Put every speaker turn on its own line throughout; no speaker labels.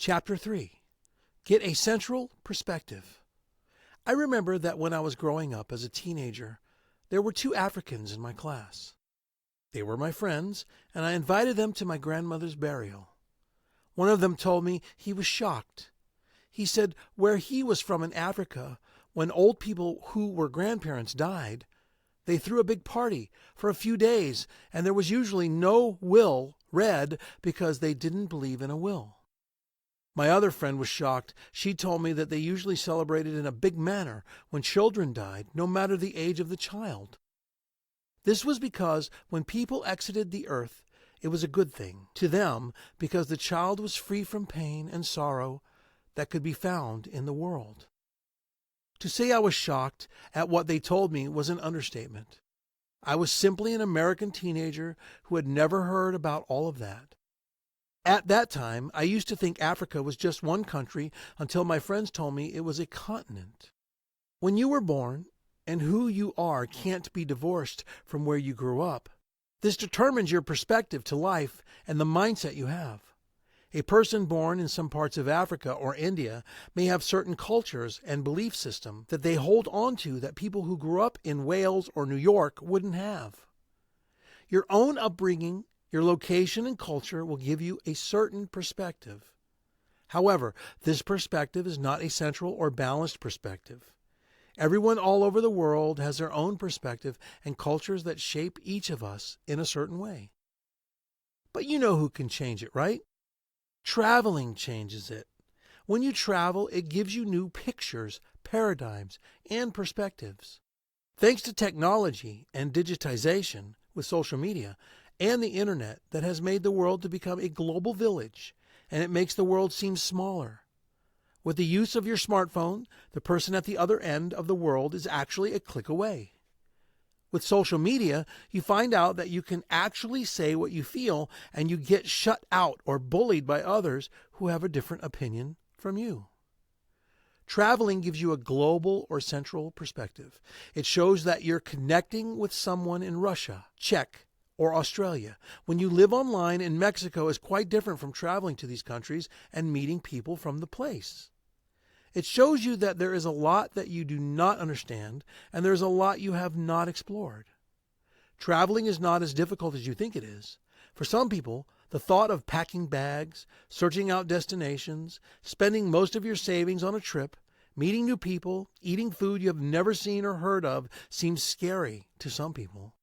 Chapter 3. Get a central perspective. I remember that when I was growing up as a teenager, there were 2 Africans in my class. They were my friends, and I invited them to my grandmother's burial. One of them told me he was shocked. He said where he was from in Africa, when old people who were grandparents died, they threw a big party for a few days, and there was usually no will read because they didn't believe in a will. My other friend was shocked. She told me that they usually celebrated in a big manner when children died, no matter the age of the child. This was because when people exited the earth, it was a good thing to them because the child was free from pain and sorrow that could be found in the world. To say I was shocked at what they told me was an understatement. I was simply an American teenager who had never heard about all of that. At that time, I used to think Africa was just one country until my friends told me it was a continent. When you were born, and who you are can't be divorced from where you grew up. This determines your perspective to life and the mindset you have. A person born in some parts of Africa or India may have certain cultures and belief system that they hold on to that people who grew up in Wales or New York wouldn't have. Your own upbringing, your location and culture will give you a certain perspective. However, this perspective is not a central or balanced perspective. Everyone all over the world has their own perspective and cultures that shape each of us in a certain way. But you know who can change it, right? Traveling changes it. When you travel, it gives you new pictures, paradigms, and perspectives. Thanks to technology and digitization with social media and the internet that has made the world to become a global village, and it makes the world seem smaller. With the use of your smartphone, the person at the other end of the world is actually a click away. With social media, you find out that you can actually say what you feel and you get shut out or bullied by others who have a different opinion from you. Traveling gives you a global or central perspective. It shows that you're connecting with someone in Russia, Czech, or Australia. When you live online in Mexico is quite different from traveling to these countries and meeting people from the place. It shows you that there is a lot that you do not understand, and there's a lot you have not explored. Traveling is not as difficult as you think it is. For some people, the thought of packing bags, searching out destinations, spending most of your savings on a trip, meeting new people, eating food you have never seen or heard of seems scary to some people.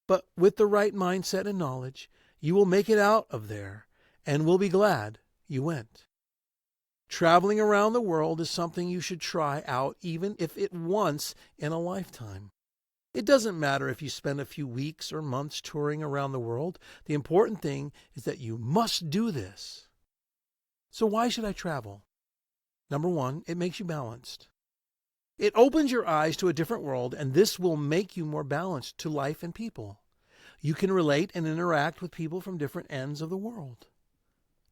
But with the right mindset and knowledge, you will make it out of there and will be glad you went. Traveling around the world is something you should try out even if it once in a lifetime. It doesn't matter if you spend a few weeks or months touring around the world. The important thing is that you must do this. So why should I travel? Number 1, it makes you balanced. It opens your eyes to a different world, and this will make you more balanced to life and people. You can relate and interact with people from different ends of the world.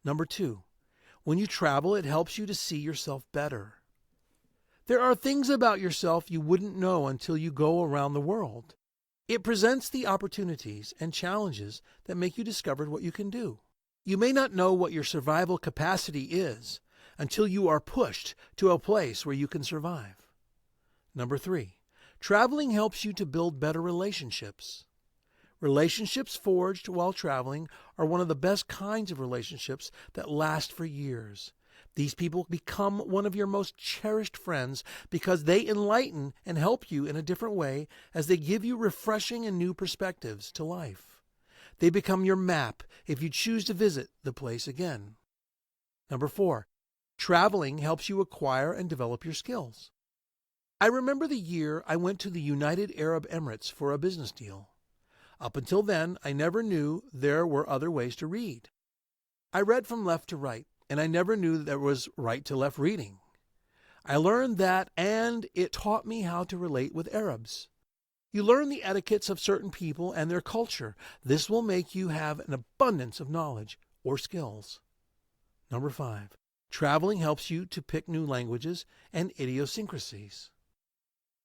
Number 2, when you travel, it helps you to see yourself better. There are things about yourself you wouldn't know until you go around the world. It presents the opportunities and challenges that make you discover what you can do. You may not know what your survival capacity is until you are pushed to a place where you can survive. Number 3, traveling helps you to build better relationships. Relationships forged while traveling are one of the best kinds of relationships that last for years. These people become one of your most cherished friends because they enlighten and help you in a different way as they give you refreshing and new perspectives to life. They become your map if you choose to visit the place again. Number 4, traveling helps you acquire and develop your skills. I remember the year I went to the United Arab Emirates for a business deal. Up until then, I never knew there were other ways to read. I read from left to right, and I never knew there was right to left reading. I learned that, and it taught me how to relate with Arabs. You learn the etiquettes of certain people and their culture. This will make you have an abundance of knowledge or skills. Number 5, traveling helps you to pick new languages and idiosyncrasies.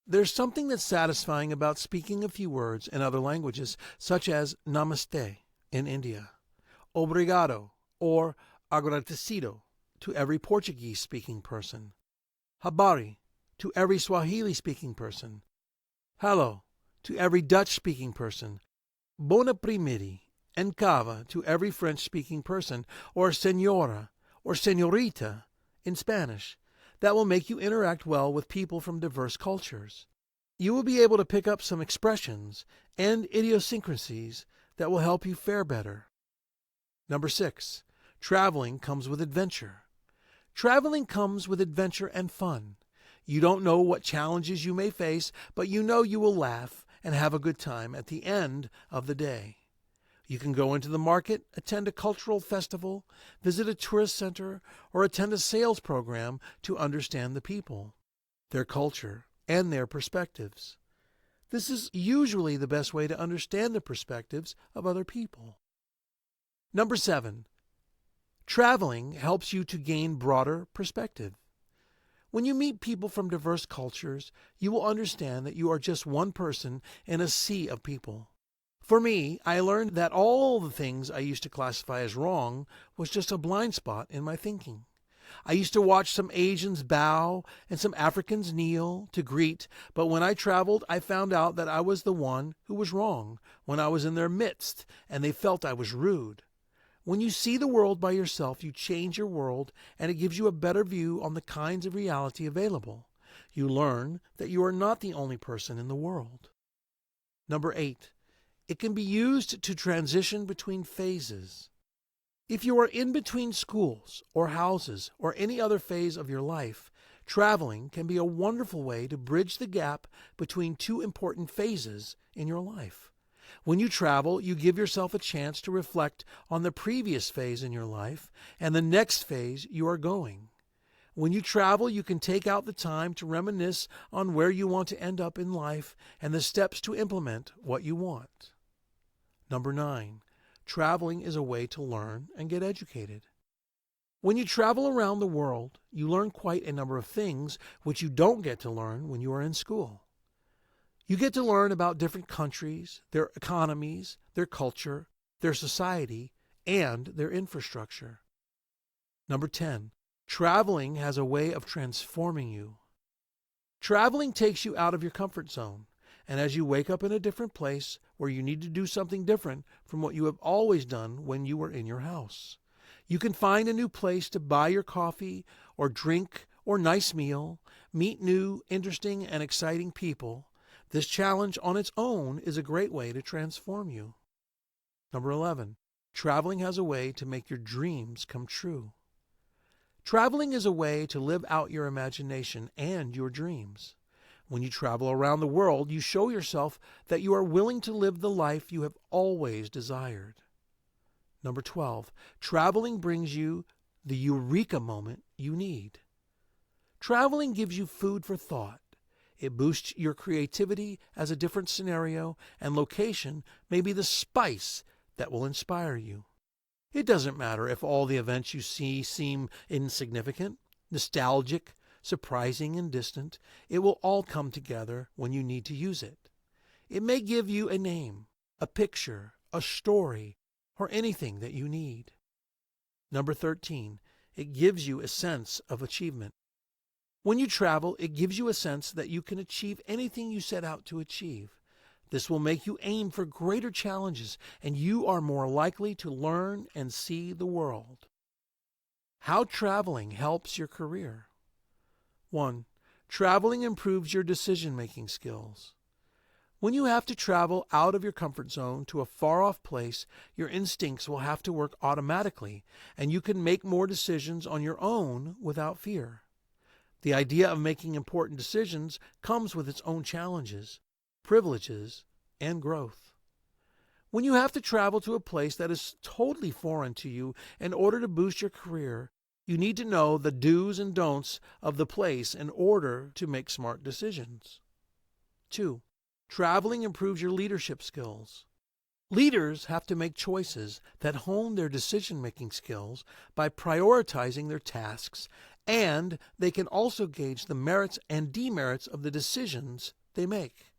There's something that's satisfying about speaking a few words in other languages, such as namaste in India, obrigado or agradecido to every Portuguese-speaking person. Habari to every Swahili-speaking person. Hello to every Dutch-speaking person. Bona primeri and cava to every French-speaking person, or señora or señorita in Spanish. That will make you interact well with people from diverse cultures. You will be able to pick up some expressions and idiosyncrasies that will help you fare better. Number 6, traveling comes with adventure. Traveling comes with adventure and fun. You don't know what challenges you may face, but you know you will laugh and have a good time at the end of the day. You can go into the market, attend a cultural festival, visit a tourist center, or attend a sales program to understand the people, their culture, and their perspectives. This is usually the best way to understand the perspectives of other people. Number 7, traveling helps you to gain broader perspective. When you meet people from diverse cultures, you will understand that you are just one person in a sea of people. For me, I learned that all the things I used to classify as wrong was just a blind spot in my thinking. I used to watch some Asians bow and some Africans kneel to greet, but when I traveled, I found out that I was the one who was wrong when I was in their midst and they felt I was rude. When you see the world by yourself, you change your world, and it gives you a better view on the kinds of reality available. You learn that you are not the only person in the world. Number 8, it can be used to transition between phases. If you are in between schools or houses or any other phase of your life, traveling can be a wonderful way to bridge the gap between two important phases in your life. When you travel, you give yourself a chance to reflect on the previous phase in your life and the next phase you are going. When you travel, you can take out the time to reminisce on where you want to end up in life and the steps to implement what you want. Number 9, traveling is a way to learn and get educated. When you travel around the world, you learn quite a number of things which you don't get to learn when you are in school. You get to learn about different countries, their economies, their culture, their society, and their infrastructure. Number 10, traveling has a way of transforming you. Traveling takes you out of your comfort zone, and as you wake up in a different place where you need to do something different from what you have always done when you were in your house. You can find a new place to buy your coffee or drink or nice meal, meet new, interesting, and exciting people. This challenge on its own is a great way to transform you. Number 11, traveling has a way to make your dreams come true. Traveling is a way to live out your imagination and your dreams. When you travel around the world, you show yourself that you are willing to live the life you have always desired. Number 12, traveling brings you the eureka moment you need. Traveling gives you food for thought. It boosts your creativity as a different scenario and location may be the spice that will inspire you. It doesn't matter if all the events you see seem insignificant, nostalgic, surprising, and distant. It will all come together when you need to use it. It may give you a name, a picture, a story, or anything that you need. Number 13, it gives you a sense of achievement. When you travel, it gives you a sense that you can achieve anything you set out to achieve. This will make you aim for greater challenges, and you are more likely to learn and see the world. How traveling helps your career. 1, traveling improves your decision-making skills. When you have to travel out of your comfort zone to a far-off place, your instincts will have to work automatically, and you can make more decisions on your own without fear. The idea of making important decisions comes with its own challenges, privileges, and growth. When you have to travel to a place that is totally foreign to you in order to boost your career, you need to know the do's and don'ts of the place in order to make smart decisions. 2, traveling improves your leadership skills. Leaders have to make choices that hone their decision-making skills by prioritizing their tasks, and they can also gauge the merits and demerits of the decisions they make.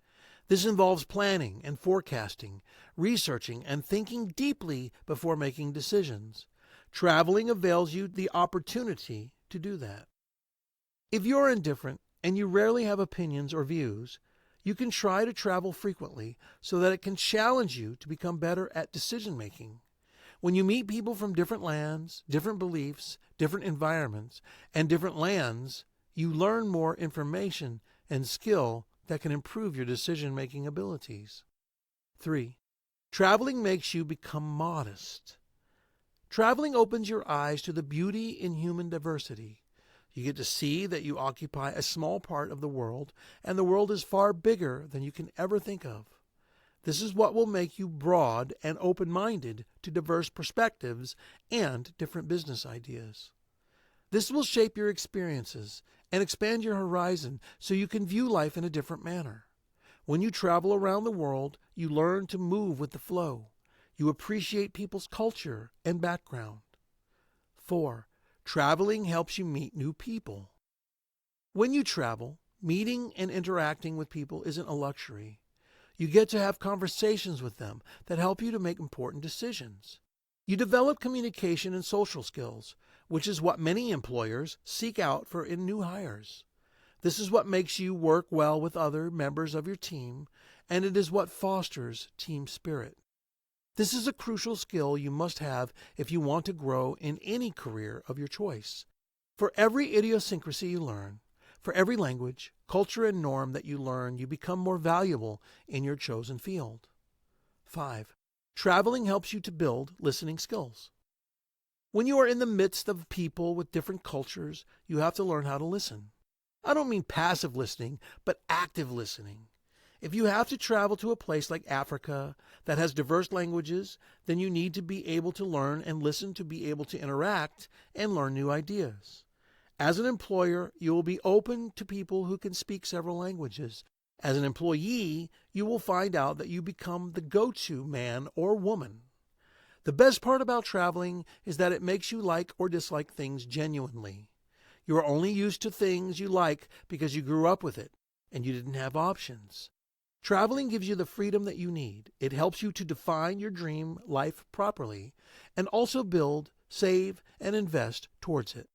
This involves planning and forecasting, researching, and thinking deeply before making decisions. Traveling avails you the opportunity to do that. If you're indifferent and you rarely have opinions or views, you can try to travel frequently so that it can challenge you to become better at decision making. When you meet people from different lands, different beliefs, different environments, and different lands, you learn more information and skill that can improve your decision making abilities. 3. Traveling makes you become modest. Traveling opens your eyes to the beauty in human diversity. You get to see that you occupy a small part of the world, and the world is far bigger than you can ever think of. This is what will make you broad and open-minded to diverse perspectives and different business ideas. This will shape your experiences and expand your horizon so you can view life in a different manner. When you travel around the world, you learn to move with the flow. You appreciate people's culture and background. 4. Traveling helps you meet new people. When you travel, meeting and interacting with people isn't a luxury. You get to have conversations with them that help you to make important decisions. You develop communication and social skills, which is what many employers seek out for in new hires. This is what makes you work well with other members of your team, and it is what fosters team spirit. This is a crucial skill you must have if you want to grow in any career of your choice. For every idiosyncrasy you learn, for every language, culture, and norm that you learn, you become more valuable in your chosen field. 5. Traveling helps you to build listening skills. When you are in the midst of people with different cultures, you have to learn how to listen. I don't mean passive listening, but active listening. If you have to travel to a place like Africa that has diverse languages, then you need to be able to learn and listen to be able to interact and learn new ideas. As an employer, you will be open to people who can speak several languages. As an employee, you will find out that you become the go-to man or woman. The best part about traveling is that it makes you like or dislike things genuinely. You are only used to things you like because you grew up with it and you didn't have options. Traveling gives you the freedom that you need. It helps you to define your dream life properly and also build, save, and invest towards it.